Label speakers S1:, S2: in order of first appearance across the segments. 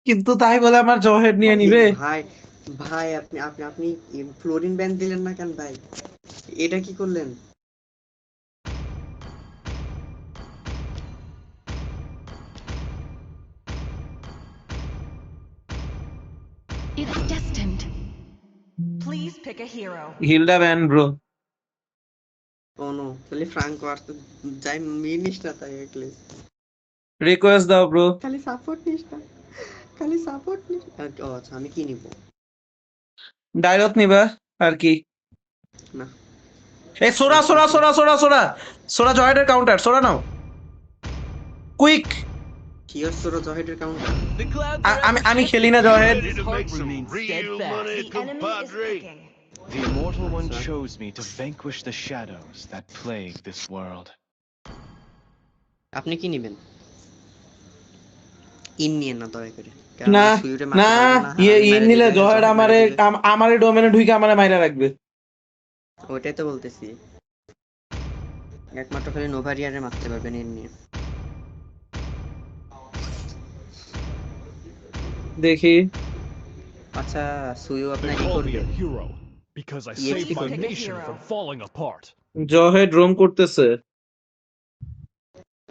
S1: কিন্তু তাই বলে আমার জহেড নিয়ে নিবে?
S2: ভাই ভাই আপনি আপনি আপনি ফ্লোরিন ব্যান দিলেন না কেন ভাই? এটা কি করলেন?
S3: It's destined. Please pick a hero.
S1: Hilda ban bro.
S2: No খালি ফ্রাঙ্কো আর তো যাই মিনিস না তাই এটলিস্ট
S1: রিকোয়েস্ট দাও ব্রো।
S2: খালি সাপোর্ট নিস না, খালি সাপোর্ট নিস। ও আচ্ছা আমি কি নিব?
S1: ডায়লগ নিবা আর কি?
S2: না
S1: এই সোরা সোরা সোরা সোরা সোরা সোরা জয়েডের কাউন্টার, সোরা নাও কুইক।
S2: কিয়র জহেডের কাউন্টার।
S4: The clouds are
S1: আমি খেলি না জহেড।
S4: His heart remains steadfast.
S3: The enemy is picking.
S5: The Immortal One chose me to vanquish the shadows that plague this world.
S2: আপনি কি নেবেন? ইন নিয়ে না দয়া করে।
S1: না না, ইয়ে নিলে জহেড আমারে ডোমেনে ঢুকে আমারে মাইরা রাখবে।
S2: ওইটাই তো বলতেছি, একমাত্র খালি নোভারিয়ারে মারতে পারবেন ইন নিয়ে।
S1: দেখি।
S2: আচ্ছা সুইও আপনার
S6: They
S2: কি
S6: call me
S2: করবে?
S6: a hero because I
S2: Yes,
S6: saved my
S2: because-
S6: nation from falling apart.
S1: জহেড রোম করতেছে।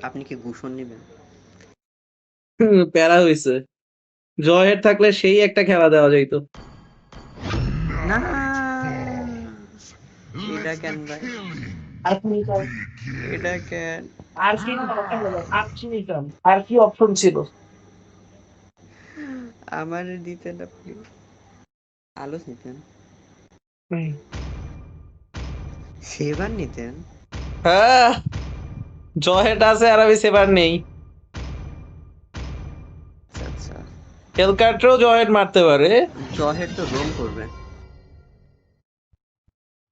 S2: আপনি কি গুশন নেবেন?
S1: প্যারা হইছে। জহেড থাকলে সেই একটা খেলা দেওয়া যাইতো।
S2: না এটা কেন ভাই? এটা কেন?
S1: আর কি অপশন ছিল?
S2: আমার দিতেন আপনি, আলোস নিতেন, সেবার নিতেন।
S1: হ্যাঁ, জহেড আছে আর আমি সেবার নেই।
S2: আচ্ছা আচ্ছা,
S1: হেলকার্টও জহেড মারতে পারে।
S2: জহেড তো রোম করবে।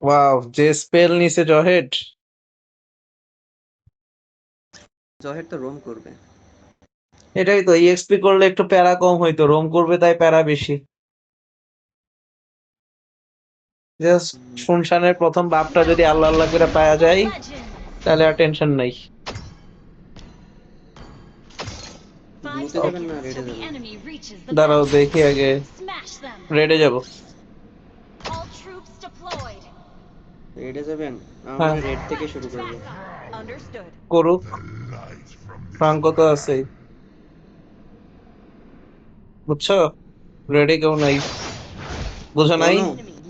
S1: ওয়াও, যে স্পেল নিছে জহেড।
S2: জহেড তো রোম করবে।
S1: এটাই তো, ইএক্সপি করলে একটু প্যারা কম হইতো, রোম করবে তাই প্যারা বেশি। জাস্ট শুনশানের প্রথম বাপটা যদি আল্লাহ আল্লাহ করে পাওয়া যায় তাহলে আর টেনশন নাই।
S2: বুঝতে যাবেন না রেডে যাবেন?
S1: দাঁড়াও দেখি আগে, রেডে যাব।
S2: রেডে যাবেন?
S1: হ্যাঁ।
S2: আমরা রেড থেকে শুরু করব।
S3: Understood.
S1: করুক, ফ্রাঙ্কো তো আছেই, বুঝছো? রেডে কেউ নাই, বুঝো নাই?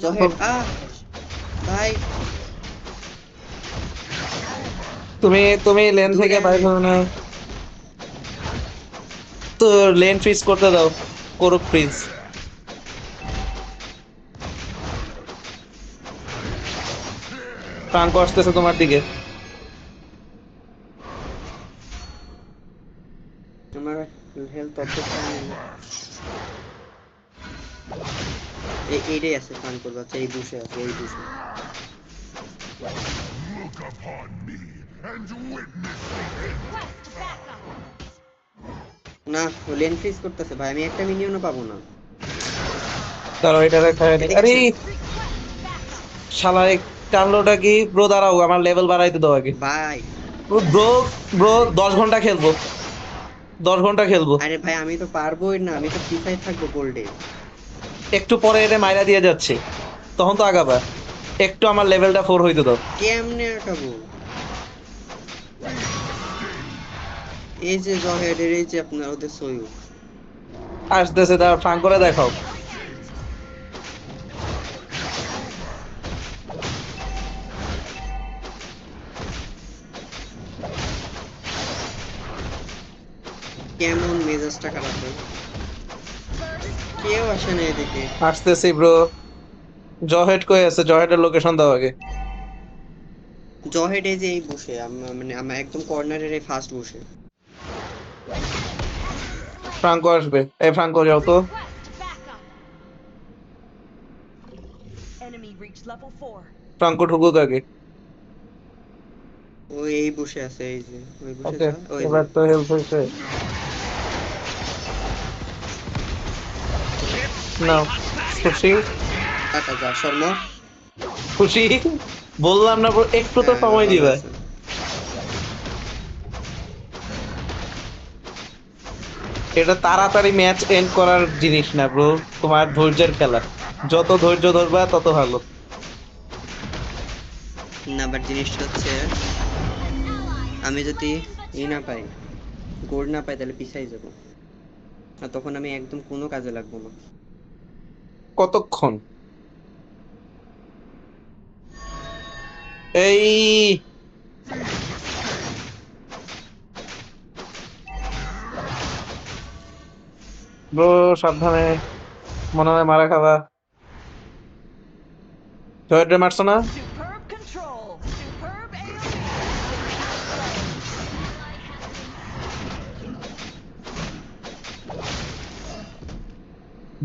S2: জহেড ভাই
S1: তুমি লেন থেকে বাইর হও না তো, লেন ফ্রিজ করতে দাও, করুক ফ্রিজ। ফ্রাঙ্কো আসতেছে তোমার দিকে।
S2: আমার হেলথ অবজেক্ট এইটাই আছে, ফান করবো। আচ্ছা এই বুশে আছে, এই বুশে। না লেন ফ্রিজ করতেছে ভাই, আমি একটা মিনিয়নও পাবো না।
S1: দাঁড়াও এটারে খায় নি। আরে শালা, এই টানলোটা কি? ব্রো দাঁড়াও, আমার লেভেল বাড়াইতে দাও আগে।
S2: ভাই
S1: ব্রো ব্রো 10 ঘন্টা খেলবো, 10 ঘন্টা খেলবো।
S2: আরে ভাই আমি তো পারবোই না, আমি তো ফ্রি ফায়ার থাকবো গোল্ডে।
S1: একটু পরে এনে মাইরা দিয়ে যাচ্ছে, তখন তো আগাবা। একটু আমার লেভেলটা 4 হইতে দাও।
S2: কেমনে আঁকাবো? এই যে জহেডের, এই যে আপনার ওদের সইউ
S1: আসতেছে, দাঁড়া ফ্রাঙ্ক করে দেখাও।
S2: কেমন মেজাজটা খারাপ হয়। কেউ আসে না এদিকে।
S1: আসতেছি ব্রো। জহেড কই আছে? জহেডের লোকেশন দাও আগে।
S2: জহেড এই যে এই বসে, মানে আমার একদম কর্নারের এই ফার্স্ট বসে।
S1: ফ্রাঙ্কো আসবে, এই ফ্রাঙ্কো যাও তো।
S3: Enemy reached level 4.
S1: ফ্রাঙ্কো ঢুকুক আগে।
S2: ওই এই বসে আছে, এই যে ওই বসে
S1: ওকে,
S2: যা, ওই যে।
S1: এবার তো হেল্প হইছে। নাও খুশি?
S2: টাটা যা শর্মা।
S1: খুশি? বললাম না ব্রো, একটু তো সময় দিবা। এটা তাড়াতাড়ি ম্যাচ এন্ড করার জিনিস না ব্রো, তোমার ধৈর্যের খেলা। যত ধৈর্য ধরবা তত ভালো।
S2: না বাট জিনিসটা হচ্ছে আমি যদি না পাই, গোল্ড না পাই, তাহলে পিছাই যাব, আর তখন আমি একদম কোনো কাজে লাগবো না।
S1: কতক্ষণ এই ব্রো, সাবধানে, মনে হয় মারা খাবা। জয়ের মারছো না?
S3: Superb control. Superb AoE.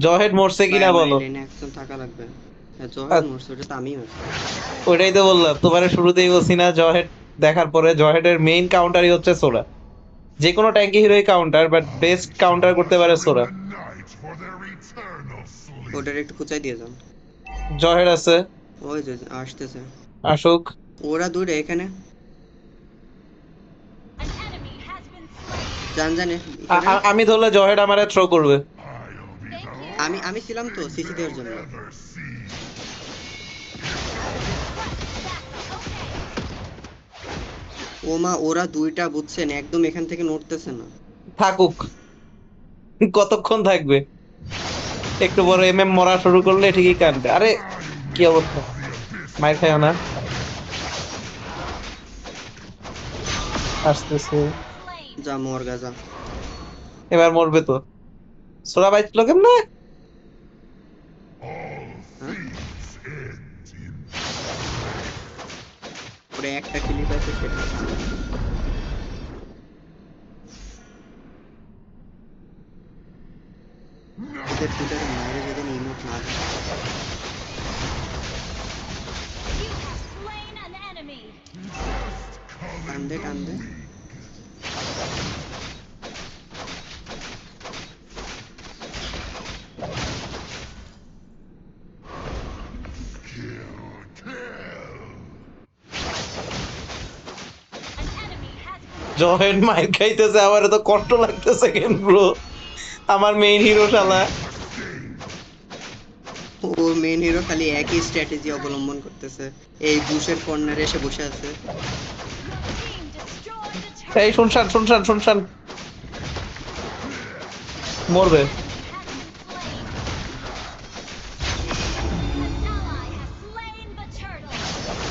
S1: জহেড মরছে
S2: ভাই
S1: কিনা
S2: আমার
S1: বলো।
S2: এই লাইনে একজন থাকা লাগবে। হ্যাঁ জহের মরছে, ওটা তো আমিই মারছি।
S1: ওইটাই তো বললাম তোমার, শুরুতেই বলছি না, জহেড দেখার পরে জহেডের মেইন কাউন্টারই হচ্ছে সোরা। যে কোনো ট্যাঙ্কি হিরোই কাউন্টার, বাট বেস্ট কাউন্টার করতে পারে সোরা।
S2: ওটার একটু কুচাই দিয়ে যান।
S1: জহেড আছে,
S2: ওই যে আসতেছে।
S1: আসুক।
S2: ওরা দূরে এখানে জান জানে।
S1: আমি ধরলে জহেড আমারে থ্রো করবে।
S2: আমি ছিলাম তো সিসি দেওয়ার জন্য। ওমা ওরা দুইটা বুঝছেন, একদম এখান থেকে নড়তেছে না।
S1: থাকুক, কতক্ষণ থাকবে? একটু বড় মরা শুরু করলে ঠিকই কানবে। আরে কি অবস্থা, মার খাইও না। আসতেছে,
S2: যা মরগা যা।
S1: এবার মরবে তো। সোরা বাইছিল কেমনে?
S2: হ্যাঁ? ওরা একটা কিলি পাইছে সেটা। ওদের দুটার মায়ের যদি ইমোট না দেয়। টান্দে টান্দে
S1: জহেড মাইর খাইতেছে, আমার তো কষ্ট লাগতেছে কেন ব্রো? আমার মেইন হিরো শালা।
S2: ও মেন হিরো খালি একই স্ট্র্যাটেজি অবলম্বন করতেছে। এই বুশের কর্নারে এসে বসে আছে।
S1: এই শুনশান শুনশান শুনশান, মরবে।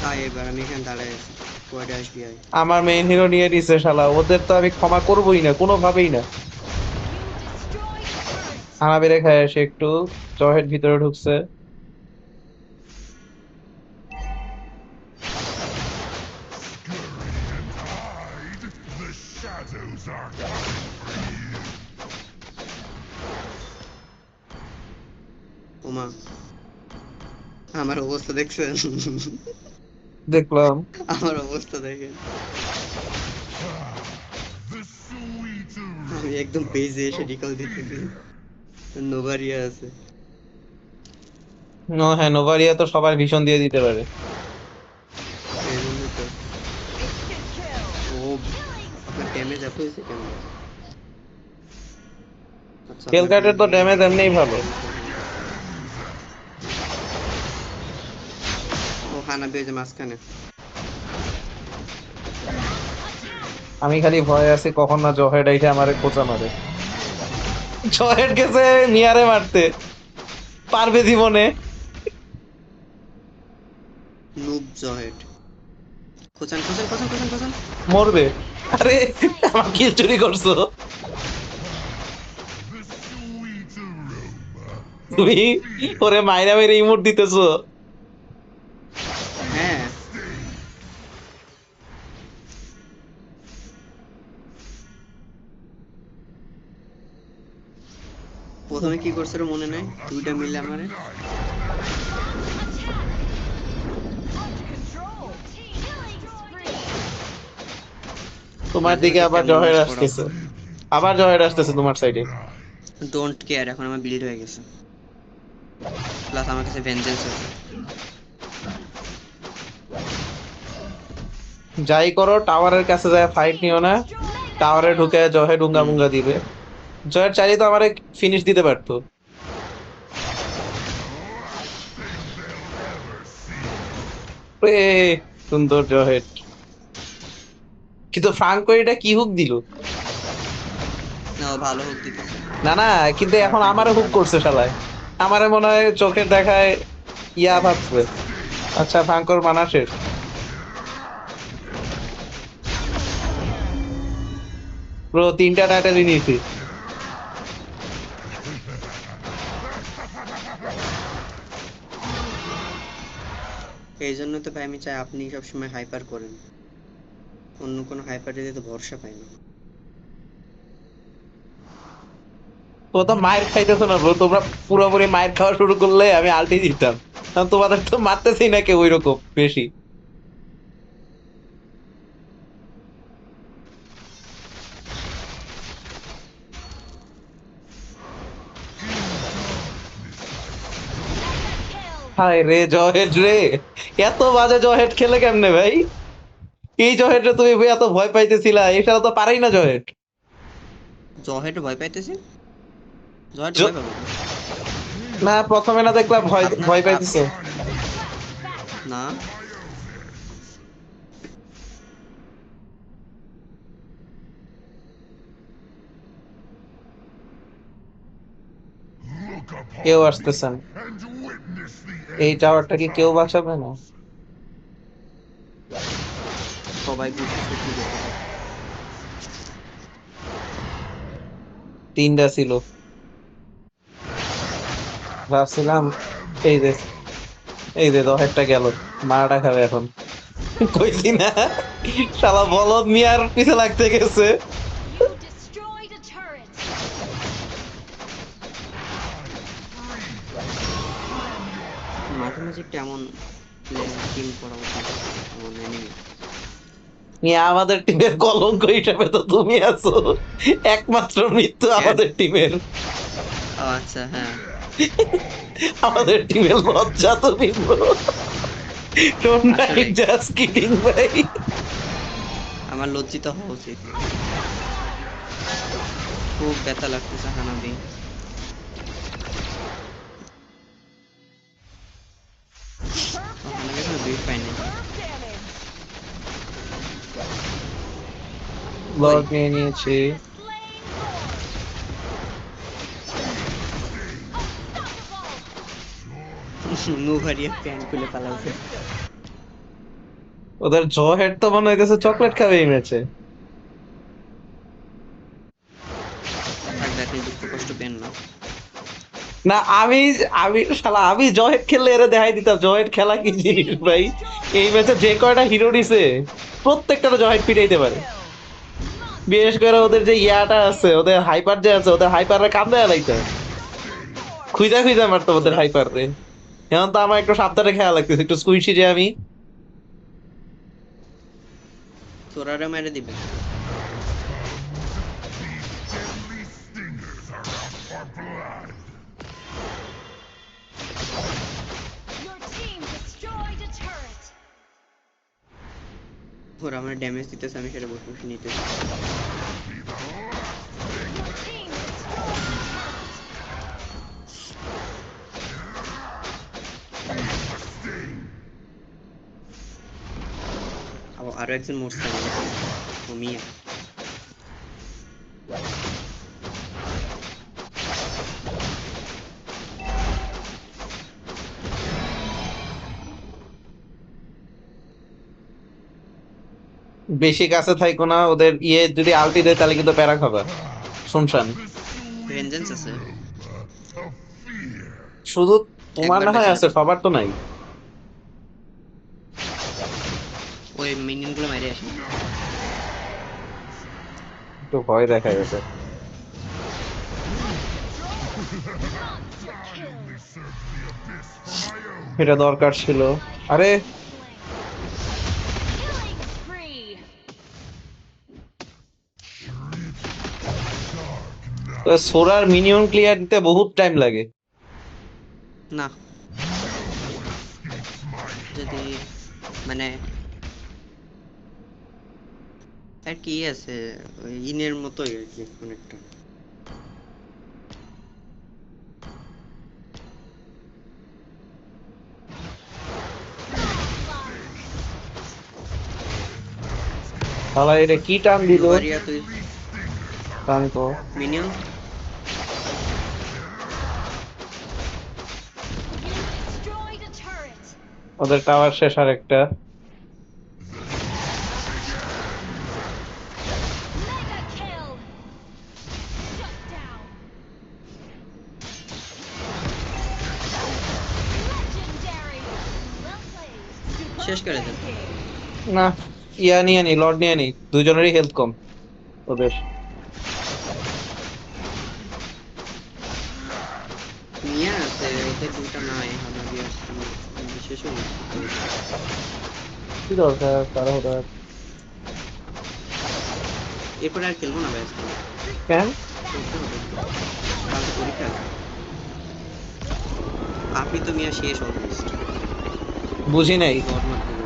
S2: আয় এবার আমি এখানে দাঁড়ায় আছি, কোয়াডে আসবি আয়।
S1: আমার মেইন হিরো নিয়ে নিছে শালা, ওদের তো আমি ক্ষমা করবোই না কোনোভাবেই না। খানা বেড়ে খায় আসে একটু। জহেড ভিতরে ঢুকছে।
S2: ওমা আমার অবস্থা দেখছেন?
S1: দেখলাম।
S2: আমার অবস্থা দেখেন, আমি একদম বেজে এসে রিকল দিতেছি। নোভারিয়া আছে।
S1: হ্যাঁ, নোভারিয়া তো সবার ভীষণ দিয়ে দিতে পারে।
S2: এই জন্য তো
S3: Instant kill.
S2: ও আপনার ড্যামেজ এত হয়েছে কেন? আচ্ছা
S1: স্কেল
S2: আপনার
S1: কাটের তো ড্যামেজ এমনিই ভালো।
S2: ও খানা বেজে মাঝখানে।
S1: আমি খালি ভয়ে আছি কখন না জহেড আইসে আমারে কোচা মারে। জহেড গেছে নিয়ারে মারতে, পারবে জীবনে?
S2: নুব জহেড। খোঁচান খোঁচান খোঁচান খোঁচান খোঁচান।
S1: মরবে। আরে আমার কিল চুরি করছো তুমি, ওরে মাইরা মেরে ইমোট দিতেছো।
S2: হ্যাঁ প্রথমে কি করছিল মনে নাই? দুইটা মিলে আমারে
S3: Control. Killing spree.
S1: তোমার দিকে আবার জহেড আসতেছে, আবার জহেড আসতেছে তোমার সাইডে।
S2: ডোন্ট কেয়ার, এখন আমার বিল্ড হয়ে গেছে, প্লাস আমার কাছে ভেঞ্জেন্স আছে।
S1: যাই করো টাওয়ারের কাছে যায় ফাইট নিও না, টাওয়ারে ঢুকে জহে ডুঙ্গা মুঙ্গা দিবে। জয়ের চাইলে তো আমারে ফিনিশ দিতে পারতো। এ সুন্দর জহেড, কিন্তু ফ্রাঙ্কো এটা কি হুক দিল?
S2: না ও ভালো হোক দিতেছে।
S1: না না, কিন্তু এখন আমারে হুক করছে শালায়। আমারে মনে হয় চোখের দেখায় ইয়া ভাবছে। আচ্ছা ফ্রাঙ্কোর মানা শেষ। ব্রো 3টা টাইটেলই নিয়েছি।
S2: এই জন্য তো ভাই আমি চাই আপনি সবসময় হাইপার করেন, অন্য কোনো হাইপার দিতে তো ভরসা পাই না।
S1: তো তো মায়ের খাইতেছো না ব্রো, তোমরা পুরোপুরি মায়ের খাওয়া শুরু করলে আমি আল্টি দিতাম, কারণ তোমাদের তো মারতেছি না কেউ ওইরকম বেশি।
S3: Kill.
S1: হায় রে জহেড রে, এত বাজে জহেড খেলে কেমনে ভাই? এই জহেড রে তুমি এত ভয় পাইতেছিলা, এছাড়া তো পারেই না জহেড।
S2: জহেড ভয় পাইতেছে? জহেড
S1: জ-
S2: ভয় পাবো কেন?
S1: না প্রথমে না দেখলাম ভয়
S2: আপনার
S1: ভয় পাইতেছে।
S2: না,
S1: কেউ আসতেছেন, এই টাওয়ারটা কি কেউ বাঁচাবে না?
S2: সবাই বুঝতেছে কি করতে হবে।
S1: 3টা ছিল, ভাবছিলাম এই যে এই যে জহেডটা গেল, মারাটা খাবে এখন। কইছি না, শালা বলদ মিয়ার পিছে লাগতে গেছে।
S3: You destroyed a turret.
S2: মাঝে মাঝে একটু এমন টিম করা উচিত, এমন এনিমি।
S1: মিয়া আমাদের টিমের কলঙ্ক হিসেবে তো তুমি আছো, একমাত্র মৃত্যু
S2: কেন?
S1: আমাদের টিমের।
S2: ও আচ্ছা, হ্যাঁ।
S1: আমাদের টিমের লজ্জা তুমি ব্রো। ডোন্ট
S2: আসলে
S1: জাস্ট কিডিং ভাই।
S2: আমার লজ্জিত হওয়া উচিত। খুব ব্যথা লাগতেছে হানাবি। হানাবি কোনো বিট পাই নাই।
S3: Superb damage.
S1: লর্ড নিয়ে নিয়েছি।
S3: Slain Lord. Unstoppable.
S2: মুখ হারিয়ে প্যান্ট খুলে পালাচ্ছে।
S1: ওদের জ হেড তো মনে হইতেছে চকলেট খাবে এই ম্যাচে।
S2: থাক আপনি দুঃখ কষ্ট পেন না।
S1: না আমি আমি শালা আমি জহেড খেললে এরা দেখাই দিতাম জহেড খেলা কি জিনিস ভাই। এই ম্যাচে যে কয়টা হিরো দিছে প্রত্যেকটা জহেড পিটাইতে পারে। বিশেষ করে ওদের যে ইয়াটা আছে, ওদের হাইপার যে আছে, ওদের হাইপারে কান্দে লাইতে খুঁজা খুঁজা মারতো ওদের
S2: তোরা
S1: হাইপার রে। এখন তো আমার একটু সাবধানে খেয়াল লাগতেছে, একটু স্কুইশি যে আমি।
S2: তোরারে মেরে দিবে।
S3: Your team destroyed a turret.
S2: ওরা আমার ড্যামেজ দিতেছে, আমি সেটা বসে বসে নিতেছি।
S3: Your team destroyed a turret.
S2: আরো একজন মরছে আমাদের team এ। ও মিয়া।
S1: বেশি কাছে থাইকো না, ওদের ইয়ে যদি আলটি দেয় তাহলে কিন্তু প্যারা খাবা শুনশান।
S2: ভেঞ্জেন্স আছে।
S1: শুধু তোমার
S2: একবার
S1: না হয়
S2: বেঁচে
S1: আছে,
S2: যাবে।
S1: সবার তো নাই।
S2: ওই মিনিয়ন গুলো মেরে আসি।
S1: একটু ভয় দেখা গেছে।
S3: Monster kill.
S1: এটা দরকার ছিল। আরে
S3: Killing spree.
S1: সোরার মিনিয়ন ক্লিয়ার দিতে বহুত টাইম লাগে।
S2: না, যদি মানে আর কি আছে, ওই ইনের মতোই আর কি অনেকটা।
S1: শালা এটা কি টান দিল
S2: নোভারিয়া তুই
S1: টান তো
S2: minion
S3: You destroyed a turret.
S1: ওদের টাওয়ার শেষ আর একটা
S3: Mega kill. Shut down. Legendary. Well played.
S2: শেষ করে দে
S1: না ইয়া নিয়ে নি লর্ড নিয়ে নি দুজনেরই হেলথ কম ওদের
S2: নিয়ে আছে ওদের দুটা নাই হানাবি শেষ হলো
S1: কি দরকার তারা ওরা
S2: এরপরে আর খেলবো না ভাই আজকে
S1: কেন
S2: খেলতে হবে কালকে পরীক্ষা আছে আপনি তো মিয়া শেষ অলমোস্ট
S1: বুঝি নাই
S2: লর্ড মারতে যে।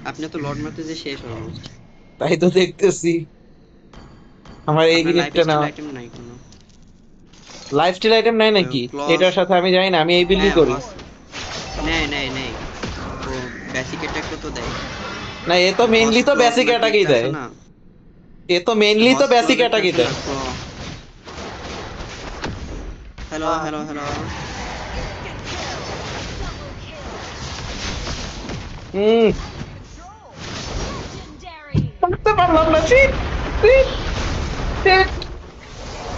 S2: আপনি তো লর্ড মারতে যে শেষ অলমোস্ট
S1: তাই তো দেখতেছি আমার এই
S2: আপনার লাইফ
S1: বিল্ডটা না
S2: স্টাইল আইটেম নাই কোনো
S1: লাইফস্টাইল আইটেম নাই নাকি
S2: Claws.
S1: এটার সাথে আমি জানি না আমি এই বিল্ডই করি
S2: নেই নেই নেই ও বেসিক অ্যাটাকটা তো দেয়
S1: না এ তো মেইনলি তো বেসিক অ্যাটাকই দেয় এ তো মেইনলি তো বেসিক অ্যাটাকই দেয়
S2: হ্যালো হ্যালো হ্যালো
S1: হুম
S3: Legendary.
S1: করতে পারলাম না ঠিক ঠিক ঠিক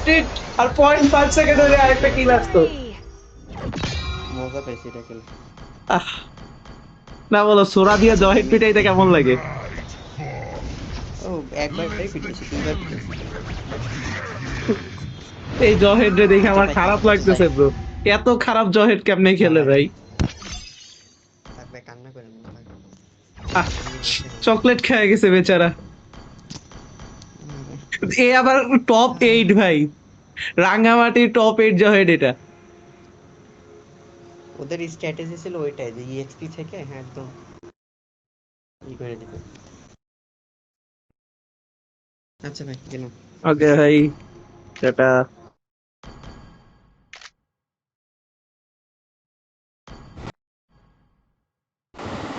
S1: ঠিক আর 0.5 সেকেন্ড ধরে আরেকটা কিল আসতো
S2: মজা পেয়েছি এটা খেলে
S1: আহ, না বলো সোরা দিয়ে জহেড পিটাইতে কেমন লাগে
S2: ও একবার পিটিয়েছি দুইবার পিটিয়েছি
S1: এই জহেড রে দেখে আমার খারাপ লাগতেছে ব্রো এত খারাপ জহেড কেমনে খেলে ভাই
S2: থাকবে কান্না করে না ভাই
S1: আহ, চকলেট খেয়ে গেছে বেচারা এ আবার টপ 8 ভাই রাঙ্গামাটি টপ 8 জহেড এটা
S2: ওদের স্ট্র্যাটেজি ছিল ওইটাই যে ইএক্সপি থেকে হ্যাঁ একদম ই করে দিবে আচ্ছা ভাই গেলাম
S1: ওকে ভাই টাটা